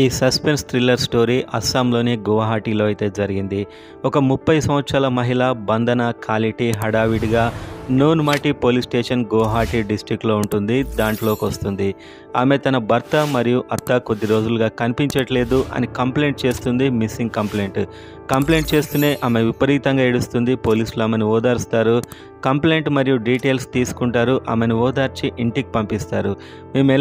ఈ suspense thriller story అస్సాంలోని గువాహటిలో అయితే జరిగింది. ఒక 30 సంవత్సరాల మహిళ బంధన కాలిటీ హడావిడిగా నూన్మాటి పోలీస్ స్టేషన్ గువాహటి డిస్టిక్లో ఉంటుంది. దాంట్లోకి వస్తుంది. ఆమె తన భర్త మరియు అత్త కొద్ది రోజులుగా కనిపించట్లేదు అని కంప్లైంట్ చేస్తుంది. మిస్సింగ్ కంప్లైంట్ చేస్తూనే ఆమె విపరీతంగా ఏడుస్తుంది. పోలీసులు ఆమెను ఓదార్స్తారు. కంప్లైంట్ మరియు డీటెయిల్స్ తీసుకుంటారు. ఆమెను ఓదార్చి ఇంటికి పంపిస్తారు. మేము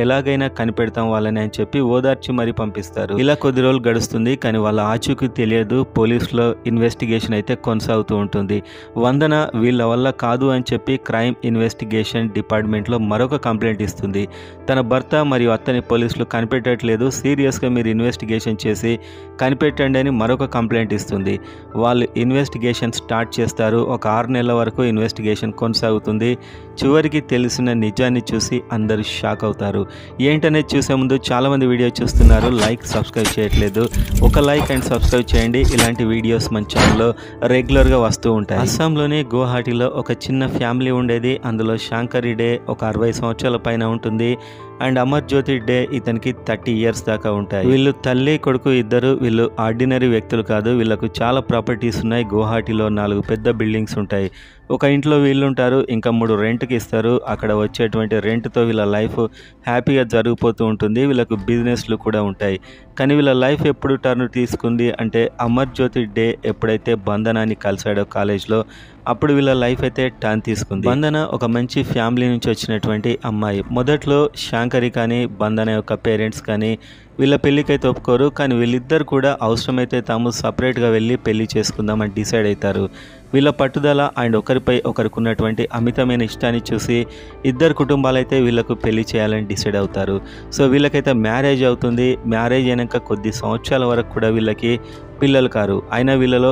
ఎలాగైనా కనిపెడతాం వాళ్ళని అని చెప్పి ఓదార్చి మరీ పంపిస్తారు. ఇలా కొద్ది రోజులు గడుస్తుంది. కానీ వాళ్ళ ఆచూకీ తెలియదు. పోలీసులో ఇన్వెస్టిగేషన్ అయితే కొనసాగుతూ ఉంటుంది. వందన వీళ్ళ వల్ల కాదు అని చెప్పి క్రైమ్ ఇన్వెస్టిగేషన్ డిపార్ట్మెంట్లో మరొక కంప్లైంట్ ఇస్తుంది. తన భర్త మరియు అత్తని పోలీసులు కనిపెట్టట్లేదు, సీరియస్గా మీరు ఇన్వెస్టిగేషన్ చేసి కనిపెట్టండి అని మరొక కంప్లైంట్ ఇస్తుంది. వాళ్ళు ఇన్వెస్టిగేషన్ స్టార్ట్ చేస్తారు. ఒక 6 నెలల వరకు ఇన్వెస్టిగేషన్ కొనసాగుతుంది. చివరికి తెలిసిన నిజాన్ని చూసి అందరూ షాక్ అవుతారు. ఏంటనేది చూసే ముందు చాలామంది వీడియో చూస్తున్నారు, సబ్స్క్రైబ్ చేయట్లేదు. ఒక లైక్ అండ్ సబ్స్క్రైబ్ చేయండి. ఇలాంటి వీడియోస్ మన ఛానల్లో రెగ్యులర్గా వస్తూ ఉంటాయి. అస్సాంలోని గువాహటిలో ఒక చిన్న ఫ్యామిలీ ఉండేది. అందులో శాంకరి డే ఒక 60 సంవత్సరాల పైన ఉంటుంది. అండ్ అమర్జ్యోతి డే ఇతనికి 30 ఇయర్స్ దాకా ఉంటాయి. వీళ్ళు తల్లి కొడుకు ఇద్దరు. వీళ్ళు ఆర్డినరీ వ్యక్తులు కాదు. వీళ్ళకు చాలా ప్రాపర్టీస్ ఉన్నాయి. గువాహటిలో 4 పెద్ద బిల్డింగ్స్ ఉంటాయి. ఒక ఇంట్లో వీళ్ళు ఉంటారు, ఇంకా 3 రెంట్కి ఇస్తారు. అక్కడ వచ్చేటువంటి రెంట్తో వీళ్ళ లైఫ్ హ్యాపీగా జరిగిపోతూ ఉంటుంది. వీళ్ళకు బిజినెస్లు కూడా ఉంటాయి. కానీ వీళ్ళ లైఫ్ ఎప్పుడు టర్న్ తీసుకుంది అంటే అమర్జ్యోతి డే ఎప్పుడైతే బంధనాన్ని కలిశాడో కాలేజ్లో, అప్పుడు వీళ్ళ లైఫ్ అయితే టర్న్ తీసుకుంది. బంధన ఒక మంచి ఫ్యామిలీ నుంచి వచ్చినటువంటి అమ్మాయి. మొదట్లో శాంకరి కానీ బంధన యొక్క పేరెంట్స్ కానీ వీళ్ళ పెళ్ళికైతే ఒప్పుకోరు. కానీ వీళ్ళిద్దరు కూడా అవసరమైతే తాము సపరేట్గా వెళ్ళి పెళ్లి చేసుకుందామని డిసైడ్ అవుతారు. వీళ్ళ పట్టుదల అండ్ ఒకరిపై ఒకరికి ఉన్నటువంటి అమితమైన ఇష్టాన్ని చూసి ఇద్దరు కుటుంబాలైతే వీళ్ళకు పెళ్లి చేయాలని డిసైడ్ అవుతారు. సో వీళ్ళకైతే మ్యారేజ్ అవుతుంది. మ్యారేజ్ అయినాక కొద్ది సంవత్సరాల వరకు కూడా వీళ్ళకి పిల్లలు కారు. అయినా వీళ్ళలో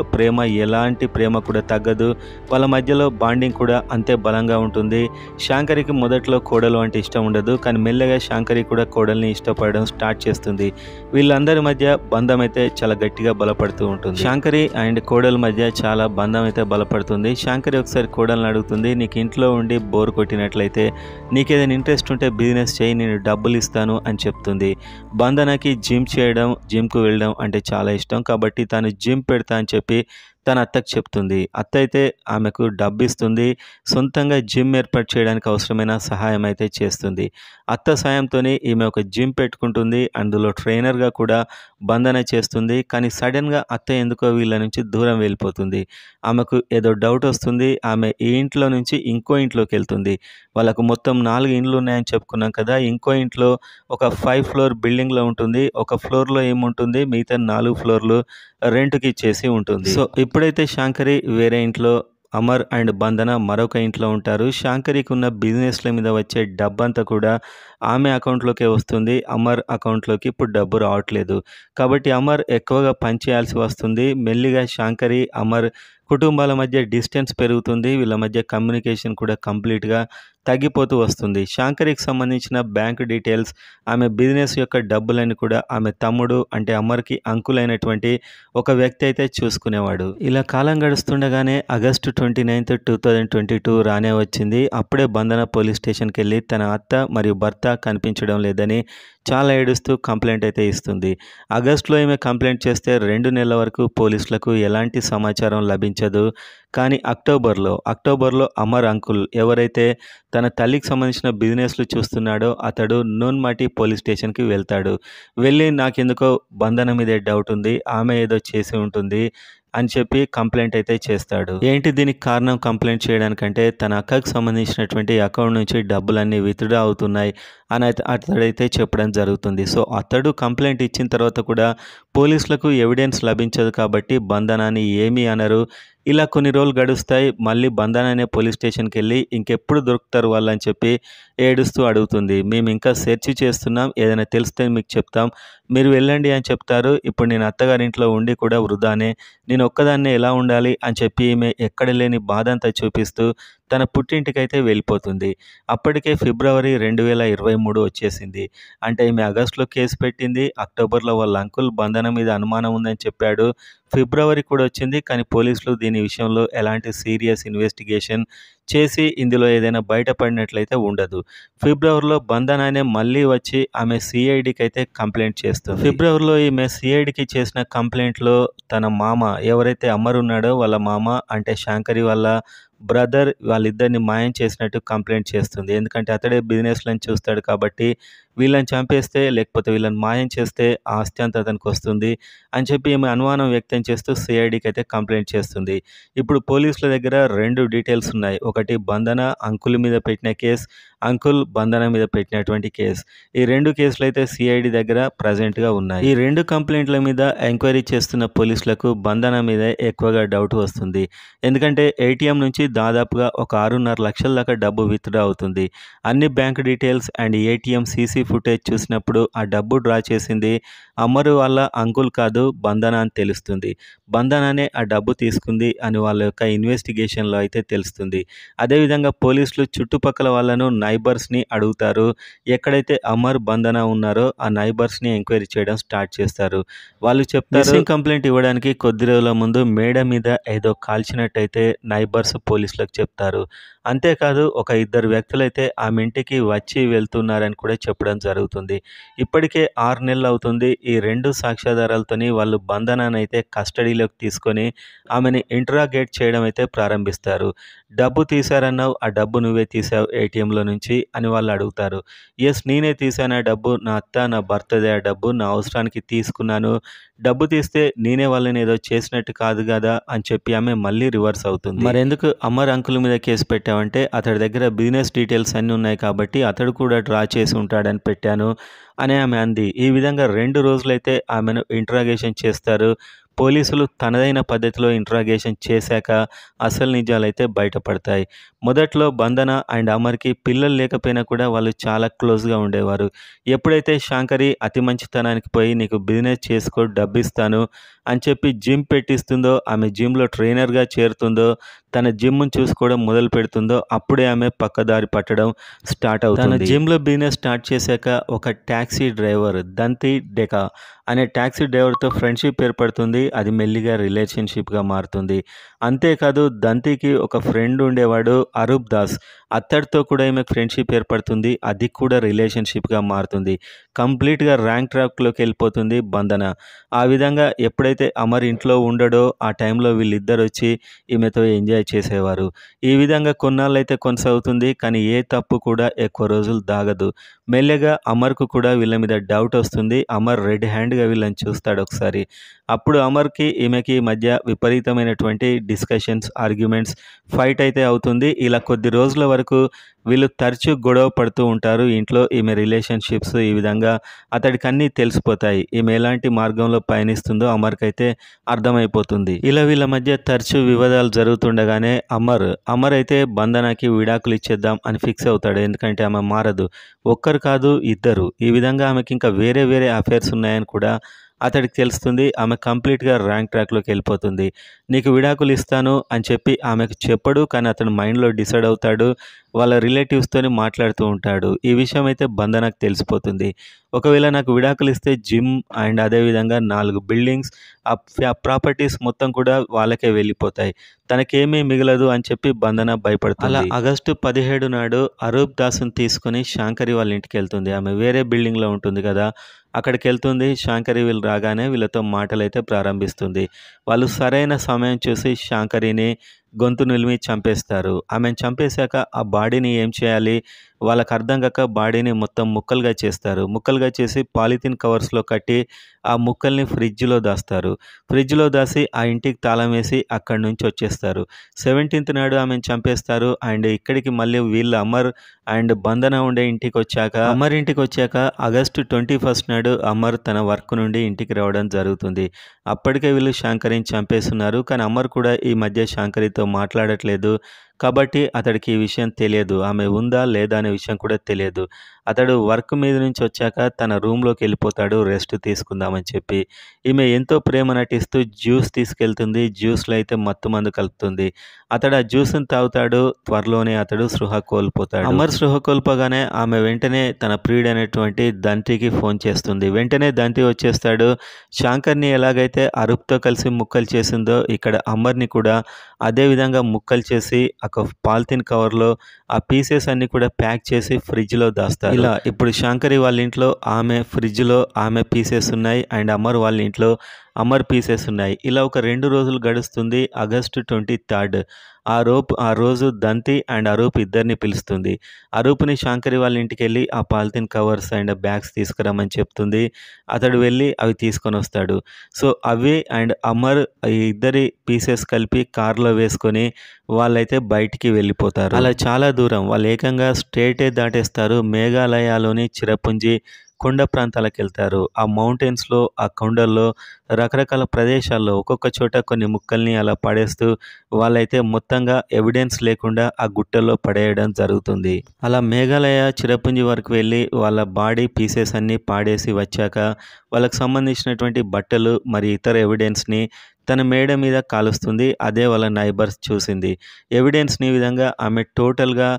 ఎలాంటి ప్రేమ కూడా తగ్గదు. వాళ్ళ మధ్యలో బాండింగ్ కూడా అంతే బలంగా ఉంటుంది. శాంకరికి మొదట్లో కోడలు అంటే ఇష్టం ఉండదు. కానీ మెల్లగా శాంకరి కూడా కోడల్ని ఇష్టపడడం స్టార్ట్ చేస్తుంది. వీళ్ళందరి మధ్య బంధం అయితే చాలా గట్టిగా బలపడుతూ ఉంటుంది. శాంకరి అండ్ కోడల మధ్య చాలా బంధం అయితే బలపడుతుంది. శాంకరి ఒకసారి కోడల్ని అడుగుతుంది, నీకు ఇంట్లో ఉండి బోర్ కొట్టినట్లయితే నీకేదైనా ఇంట్రెస్ట్ ఉంటే బిజినెస్ చేయి, నేను డబ్బులు ఇస్తాను అని చెప్తుంది. బంధనకి జిమ్కు వెళ్ళడం అంటే చాలా ఇష్టం. కాబట్టి తాను జిమ్ పెడతా అని చెప్పి తన అత్తకు చెప్తుంది. అత్త అయితే ఆమెకు డబ్బు ఇస్తుంది. సొంతంగా జిమ్ ఏర్పాటు చేయడానికి అవసరమైన సహాయం అయితే చేస్తుంది. అత్త సాయంతోనే ఈమె ఒక జిమ్ పెట్టుకుంటుంది. అందులో ట్రైనర్గా కూడా బంధన చేస్తుంది. కానీ సడన్గా అత్త ఎందుకో వీళ్ళ నుంచి దూరం వెళ్ళిపోతుంది. ఆమెకు ఏదో డౌట్ వస్తుంది. ఆమె ఈ ఇంట్లో నుంచి ఇంకో ఇంట్లోకి వెళ్తుంది. వాళ్ళకు మొత్తం 4 ఇండ్లు ఉన్నాయని చెప్పుకున్నాం కదా. ఇంకో ఇంట్లో ఒక 5 ఫ్లోర్ బిల్డింగ్లో ఉంటుంది. ఒక ఫ్లోర్లో ఏముంటుంది, మిగతా 4 ఫ్లోర్లు రెంట్కి ఇచ్చేసి ఉంటుంది. సో ఇప్పుడైతే శాంకరి వేరే ఇంట్లో, అమర్ అండ్ బంధన మరొక ఇంట్లో ఉంటారు. శాంకరికి ఉన్న బిజినెస్ల మీద వచ్చే డబ్బంతా కూడా ఆమె అకౌంట్లోకే వస్తుంది. అమర్ అకౌంట్లోకి ఇప్పుడు డబ్బు రావట్లేదు. కాబట్టి అమర్ ఎక్కువగా పనిచేయాల్సి వస్తుంది. మెల్లిగా శాంకరి అమర్ కుటుంబాల మధ్య డిస్టెన్స్ పెరుగుతుంది. వీళ్ళ మధ్య కమ్యూనికేషన్ కూడా కంప్లీట్గా తగ్గిపోతూ వస్తుంది. శాంకరికి సంబంధించిన బ్యాంకు డీటెయిల్స్, ఆమె బిజినెస్ యొక్క డబ్బులని కూడా ఆమె తమ్ముడు అంటే అమర్కి అంకులైనటువంటి ఒక వ్యక్తి అయితే చూసుకునేవాడు. ఇలా కాలం గడుస్తుండగానే ఆగస్టు 29, 2022 రానే వచ్చింది. అప్పుడే బంధన పోలీస్ స్టేషన్కి వెళ్ళి తన అత్త మరియు భర్త కనిపించడం లేదని చాలా ఏడుస్తూ కంప్లైంట్ అయితే ఇస్తుంది. ఆగస్టులో ఈమె కంప్లైంట్ చేస్తే 2 నెలల వరకు పోలీసులకు ఎలాంటి సమాచారం లభించదు. కానీ అక్టోబర్లో అమర్ అంకుల్ ఎవరైతే తన తల్లికి సంబంధించిన బిజినెస్లు చూస్తున్నాడో అతడు నూన్మాటి పోలీస్ స్టేషన్కి వెళ్తాడు. వెళ్ళి నాకెందుకో బంధన మీదే డౌట్ ఉంది, ఆమె ఏదో చేసి ఉంటుంది అని చెప్పి కంప్లైంట్ అయితే చేస్తాడు. ఏంటి దీనికి కారణం కంప్లైంట్ చేయడానికంటే తన అక్కకు సంబంధించినటువంటి అకౌంట్ నుంచి డబ్బులన్నీ విత్డ్రా అవుతున్నాయి అని అతడైతే చెప్పడం జరుగుతుంది. సో అతడు కంప్లైంట్ ఇచ్చిన తర్వాత కూడా పోలీసులకు ఎవిడెన్స్ లభించదు. కాబట్టి బంధనాన్ని ఏమీ అనరు. ఇలా కొన్ని రోజులు గడుస్తాయి. మళ్ళీ బంధన అనే పోలీస్ స్టేషన్కి వెళ్ళి ఇంకెప్పుడు దొరుకుతారు వాళ్ళు అని చెప్పి ఏడుస్తూ అడుగుతుంది. మేము ఇంకా సెర్చ్ చేస్తున్నాం, ఏదైనా తెలిస్తే మీకు చెప్తాం, మీరు వెళ్ళండి అని చెప్తారు. ఇప్పుడు నేను అత్తగారింట్లో ఉండి కూడా వృధానే, నేను ఒక్కదాన్నే ఎలా ఉండాలి అని చెప్పి ఈమె ఎక్కడ లేని బాధ అంతా చూపిస్తూ తన పుట్టింటికైతే వెళ్ళిపోతుంది. అప్పటికే ఫిబ్రవరి 2023 వచ్చేసింది. అంటే ఈమె ఆగస్టులో కేసు పెట్టింది. అక్టోబర్లో వాళ్ళ అంకుల్ బంధన మీద అనుమానం ఉందని చెప్పాడు. ఫిబ్రవరి కూడా వచ్చింది. కానీ పోలీసులు దీని విషయంలో ఎలాంటి సీరియస్ ఇన్వెస్టిగేషన్ చేసి ఇందులో ఏదైనా బయటపడినట్లయితే ఉండదు. ఫిబ్రవరిలో బంధనానే మళ్ళీ వచ్చి ఆమె సిఐడికి అయితే కంప్లైంట్ చేస్తుంది. ఫిబ్రవరిలో ఈమె సిఐడికి చేసిన కంప్లైంట్లో తన మామ ఎవరైతే అమర్ ఉన్నాడో వాళ్ళ మామ అంటే శాంకరి వాళ్ళ బ్రదర్ వాళ్ళిద్దరిని మాయం చేసినట్టు కంప్లైంట్ చేస్తుంది. ఎందుకంటే అతడే బిజినెస్‌లని చూస్తాడు కాబట్టి వీళ్ళని చంపేస్తే లేకపోతే వీళ్ళని మాయం చేస్తే ఆ ఆస్తి అంతా అతనికి వస్తుంది అని చెప్పి ఈమె అనుమానం వ్యక్తం చేస్తూ సిఐడికి అయితే కంప్లైంట్ చేస్తుంది. ఇప్పుడు పోలీసుల దగ్గర 2 డీటెయిల్స్ ఉన్నాయి. ఒకటి బంధన అంకుల్ మీద పెట్టిన కేస్, అంకుల్ బంధన మీద పెట్టినటువంటి కేస్. ఈ 2 కేసులు అయితే సిఐడి దగ్గర ప్రజెంట్‌గా ఉన్నాయి. ఈ 2 కంప్లైంట్ల మీద ఎంక్వైరీ చేస్తున్న పోలీసులకు బంధన మీద ఎక్కువగా డౌట్ వస్తుంది. ఎందుకంటే ఏటీఎం నుంచి దాదాపుగా ఒక 6.5 లక్షల దాకా డబ్బు విత్‌డ్రా అవుతుంది. అన్ని bank details and ATM CC footage చూసినప్పుడు ఆ డబ్బు డ్రా చేసింది అమరు వాళ్ళ అంకుల్ కాదు బంధన అని తెలుస్తుంది. బంధననే ఆ డబ్బు తీసుకుంది అని వాళ్ళ యొక్క ఇన్వెస్టిగేషన్‌లో అయితే తెలుస్తుంది. అదేవిధంగా పోలీసులు చుట్టుపక్కల వాళ్ళను నైబర్స్‌ని అడుగుతారు. ఎక్కడైతే అమర్ బంధన ఉన్నారో ఆ నైబర్స్‌ని ఎంక్వైరీ చేయడం స్టార్ట్ చేస్తారు. వాళ్ళు చెప్తారు మిస్సింగ్ కంప్లైంట్ ఇవ్వడానికి కొద్ది రోజుల ముందు మేడ మీద ఏదో కాల్చినట్టయితే నైబర్స్ పోలీసులకు చెప్తారు. అంతేకాదు ఒక 2 వ్యక్తులైతే ఆమె ఇంటికి వచ్చి వెళ్తున్నారని కూడా చెప్పడం జరుగుతుంది. ఇప్పటికే 6 నెలలు అవుతుంది. ఈ 2 సాక్ష్యాధారాలతోని వాళ్ళు బంధనానైతే కస్టడీలోకి తీసుకొని ఆమెని ఇంటరాగేట్ చేయడం అయితే ప్రారంభిస్తారు. డబ్బు తీశారన్నావు, ఆ డబ్బు నువ్వే తీసావు ఏటీఎంలో నుంచి అని వాళ్ళు అడుగుతారు. యెస్, నేనే తీశాను ఆ డబ్బు, నా అత్త నా భర్తదే ఆ డబ్బు, నా అవసరానికి తీసుకున్నాను, డబ్బు తీస్తే నేనే వాళ్ళని ఏదో చేసినట్టు కాదు కదా అని చెప్పి ఆమె మళ్ళీ రివర్స్ అవుతుంది. మరెందుకు అమర్ అంకుల్ మీద కేసు పెట్టావంటే అతడి దగ్గర బిజినెస్ డీటెయిల్స్ అన్నీ ఉన్నాయి కాబట్టి అతడు కూడా డ్రా చేసి ఉంటాడని పెట్టాను అని ఆమె అంది. ఈ విధంగా 2 రోజులైతే ఆమెను ఇంటరాగేషన్ చేస్తారు. పోలీసులు తనదైన పద్ధతిలో ఇంటరాగేషన్ చేశాక అసలు నిజాలైతే బయటపడతాయి. మొదట్లో బంధన అండ్ అమర్‌కి పిల్లలు లేకపోయినా కూడా వాళ్ళు చాలా క్లోజ్‌గా ఉండేవారు. ఎప్పుడైతే శాంకరి అతి మంచితనానికి పోయి నీకు బిజినెస్ చేసుకో డబ్బిస్తాను అని చెప్పి జిమ్ పెట్టిస్తుందో, ఆమె జిమ్‌లో ట్రైనర్‌గా చేరుతుందో, తన జిమ్‌ని చూసుకోవడం మొదలు పెడుతుందో అప్పుడే ఆమె పక్కదారి పట్టడం స్టార్ట్ అవుతుంది. తన జిమ్‌లో బిజినెస్ స్టార్ట్ చేశాక ఒక టాక్సీ డ్రైవర్ దంతి డెకా అనే టాక్సీ డ్రైవర్తో ఫ్రెండ్షిప్ ఏర్పడుతుంది. అది మెల్లిగా రిలేషన్షిప్గా మారుతుంది. అంతేకాదు దంతికి ఒక ఫ్రెండ్ ఉండేవాడు అరూప్ దాస్, అతడితో కూడా ఈమెకు ఫ్రెండ్షిప్ ఏర్పడుతుంది. అది కూడా రిలేషన్షిప్గా మారుతుంది. కంప్లీట్గా ర్యాంక్ ట్రాక్లోకి వెళ్ళిపోతుంది బంధన. ఆ విధంగా ఎప్పుడైతే అమర్ ఇంట్లో ఉండడో ఆ టైంలో వీళ్ళిద్దరు వచ్చి ఈమెతో ఎంజాయ్ చేసేవారు. ఈ విధంగా కొన్నాళ్ళైతే కొనసాగుతుంది. కానీ ఏ తప్పు కూడా ఎక్కువ రోజులు దాగదు. మెల్లగా అమర్కు కూడా వీళ్ళ మీద డౌట్ వస్తుంది. అమర్ రెడ్ హ్యాండ్గా వీళ్ళని చూస్తాడు ఒకసారి. అప్పుడు అమర్కి ఈమెకి మధ్య విపరీతమైనటువంటి డిస్కషన్స్, ఆర్గ్యుమెంట్స్, ఫైట్ అయితే అవుతుంది. ఇలా కొద్ది రోజుల వరకు వీళ్ళు తరచూ గొడవ పడుతూ ఉంటారు ఇంట్లో. ఈమె రిలేషన్షిప్స్ ఈ విధంగా అతడికి అన్నీ తెలిసిపోతాయి. ఈమె ఎలాంటి మార్గంలో పయనిస్తుందో అమర్కైతే అర్థమైపోతుంది. ఇలా వీళ్ళ మధ్య తరచూ వివాదాలు జరుగుతుండగానే అమర్ అయితే బంధనకి విడాకులు ఇచ్చేద్దాం అని ఫిక్స్ అవుతాడు. ఎందుకంటే ఆమె మారదు. ఒక్కరు కాదు, ఇద్దరు. ఈ విధంగా ఆమెకి ఇంకా వేరే అఫైర్స్ ఉన్నాయని కూడా అతడికి తెలుస్తుంది. ఆమె కంప్లీట్గా ర్యాంక్ ట్రాక్లోకి వెళ్ళిపోతుంది. నీకు విడాకులు ఇస్తాను అని చెప్పి ఆమెకు చెప్పడు. కానీ అతను మైండ్లో డిసైడ్ అవుతాడు. వాళ్ళ రిలేటివ్స్తోని మాట్లాడుతూ ఉంటాడు. ఈ విషయం అయితే బంధనకు తెలిసిపోతుంది. ఒకవేళ నాకు విడాకులు ఇస్తే జిమ్ అండ్ అదేవిధంగా 4 బిల్డింగ్స్, ఆ ప్రాపర్టీస్ మొత్తం కూడా వాళ్ళకే వెళ్ళిపోతాయి, తనకేమీ మిగలదు అని చెప్పి బంధన భయపడుతుంది. అలా ఆగస్టు 17 నాడు అరూప్ దాసుని తీసుకుని శాంకరి వాళ్ళ ఇంటికి వెళ్తుంది. ఆమె వేరే బిల్డింగ్లో ఉంటుంది కదా, అక్కడికి వెళ్తుంది. శాంకరి వీళ్ళు రాగానే వీళ్ళతో మాటలైతే ప్రారంభిస్తుంది. వాళ్ళు సరైన సమయం చూసి శాంకరిని గొంతు నిలిమి చంపేస్తారు. ఆమెను చంపేశాక ఆ బాడీని ఏం చేయాలి వాళ్ళకు అర్థం కాక బాడీని మొత్తం ముక్కలుగా చేస్తారు. ముక్కలుగా చేసి పాలిథిన్ కవర్స్లో కట్టి ఆ ముక్కల్ని ఫ్రిడ్జ్లో దాస్తారు. ఫ్రిడ్జ్లో దాసి ఆ ఇంటికి తాళం వేసి అక్కడి నుంచి వచ్చేస్తారు. 17th నాడు ఆమెను చంపేస్తారు. అండ్ ఇక్కడికి మళ్ళీ వీళ్ళ అమర్ అండ్ బంధన ఉండే ఇంటికి వచ్చాక ఆగస్టు 21 నాడు అమర్ తన వర్క్ నుండి ఇంటికి రావడం జరుగుతుంది. అప్పటికే వీళ్ళు శాంకరిని చంపేస్తున్నారు. కానీ అమర్ కూడా ఈ మధ్య శాంకరితో మాట్లాడట్లేదు. కాబట్టి అతడికి ఈ విషయం తెలియదు. ఆమె ఉందా లేదా అనే విషయం కూడా తెలియదు. అతడు వర్క్ మీద నుంచి వచ్చాక తన రూమ్లోకి వెళ్ళిపోతాడు రెస్ట్ తీసుకుందామని చెప్పి. ఈమె ఎంతో ప్రేమ నటిస్తూ జ్యూస్ తీసుకెళ్తుంది. జ్యూస్లో అయితే మత్తు మందు కలుపుతుంది. అతడు ఆ జ్యూస్ని తాగుతాడు. త్వరలోనే అతడు స్పృహ కోల్పోతాడు. అమర్ స్పృహ కోల్పోగానే ఆమె వెంటనే తన ప్రియుడైనటువంటి దంతికి ఫోన్ చేస్తుంది. వెంటనే దంతి వచ్చేస్తాడు. శాంకర్ని ఎలాగైతే అరూప్తో కలిసి ముక్కలు చేసిందో ఇక్కడ అమర్ని కూడా అదే విధంగా ముక్కలు చేసి ఒక పాలిథిన్ కవర్‌లో ఆ పీసెస్ అన్నీ కూడా ప్యాక్ చేసి ఫ్రిడ్జ్‌లో దాస్తారు. ఇలా ఇప్పుడు శాంకరి వాళ్ళ ఇంట్లో ఆమె ఫ్రిడ్జ్‌లో ఆమె పీసెస్ ఉన్నాయి. అండ్ అమర్ వాళ్ళ ఇంట్లో అమర్ పీసెస్ ఉన్నాయి. ఇలా ఒక 2 రోజులు గడుస్తుంది. ఆగస్టు 23 ఆ రోజు దంతి అండ్ అరూప్ ఇద్దరిని పిలుస్తుంది. అరూప్‌ని శాంకరి వాళ్ళ ఇంటికెళ్ళి ఆ పాలిథిన్ కవర్స్ అండ్ బ్యాగ్స్ తీసుకురమ్మని చెప్తుంది. అతడు వెళ్ళి అవి తీసుకొనొస్తాడు. సో, అవి అండ్ అమర్ ఈ ఇద్దరి పీసెస్ కలిపి కార్‌లో వేసుకొని వాళ్ళైతే బయటికి వెళ్ళిపోతారు. అలా చాలా దూరం వాళ్ళు ఏకంగా స్టేటే దాటేస్తారు. మేఘాలయలోని చిరపుంజి కొండ ప్రాంతాలకెళ్తారు. ఆ మౌంటైన్స్‌లో, ఆ కొండల్లో రకరకాల ప్రదేశాల్లో ఒక్కొక్క చోట కొన్ని ముక్కల్ని అలా పడేస్తూ వాళ్ళైతే మొత్తంగా ఎవిడెన్స్ లేకుండా ఆ గుట్టల్లో పడేయడం జరుగుతుంది. అలా మేఘాలయ చిరపుంజి వరకు వెళ్ళి వాళ్ళ బాడీ పీసెస్ అన్నీ పాడేసి వచ్చాక వాళ్ళకి సంబంధించినటువంటి బట్టలు మరి ఇతర ఎవిడెన్స్‌ని తన మేడ మీద కాలుస్తుంది. అదే వాళ్ళ నైబర్స్ చూసింది. ఎవిడెన్స్‌ని ఈ విధంగా ఆమె టోటల్‌గా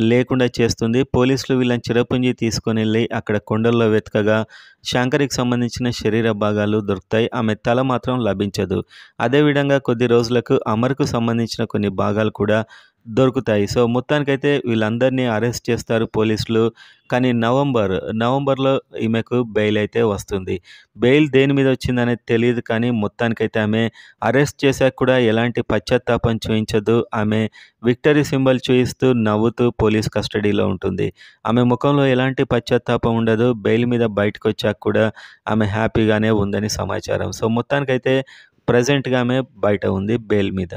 లేకుండా చేస్తుంది. పోలీసులు వీళ్ళని చిరపుంజి తీసుకొనెళ్ళి అక్కడ కొండల్లో వెతకగా శాంకరికి సంబంధించిన శరీర భాగాలు దొరుకుతాయి. ఆమె తల మాత్రం లభించదు. అదేవిధంగా కొద్ది రోజులకు అమర్‌కు సంబంధించిన కొన్ని భాగాలు కూడా దొరుకుతాయి. సో, మొత్తానికైతే వీళ్ళందరినీ అరెస్ట్ చేస్తారు పోలీసులు. కానీ నవంబర్‌లో ఈమెకు బెయిల్ అయితే వస్తుంది. బెయిల్ దేని మీద వచ్చిందనేది తెలీదు కానీ మొత్తానికైతే ఆమె అరెస్ట్ చేశాక కూడా ఎలాంటి పశ్చాత్తాపం చూయించదు. ఆమె విక్టరీ సింబల్ చూయిస్తూ నవ్వుతూ పోలీస్ కస్టడీలో ఉంటుంది. ఆమె ముఖంలో ఎలాంటి పశ్చాత్తాపం ఉండదు. బెయిల్ మీద బయటకొచ్చాక కూడా ఆమె హ్యాపీగానే ఉందని సమాచారం. సో, మొత్తానికైతే ప్రెజెంట్‌గా ఆమె బయట ఉంది బెయిల్ మీద.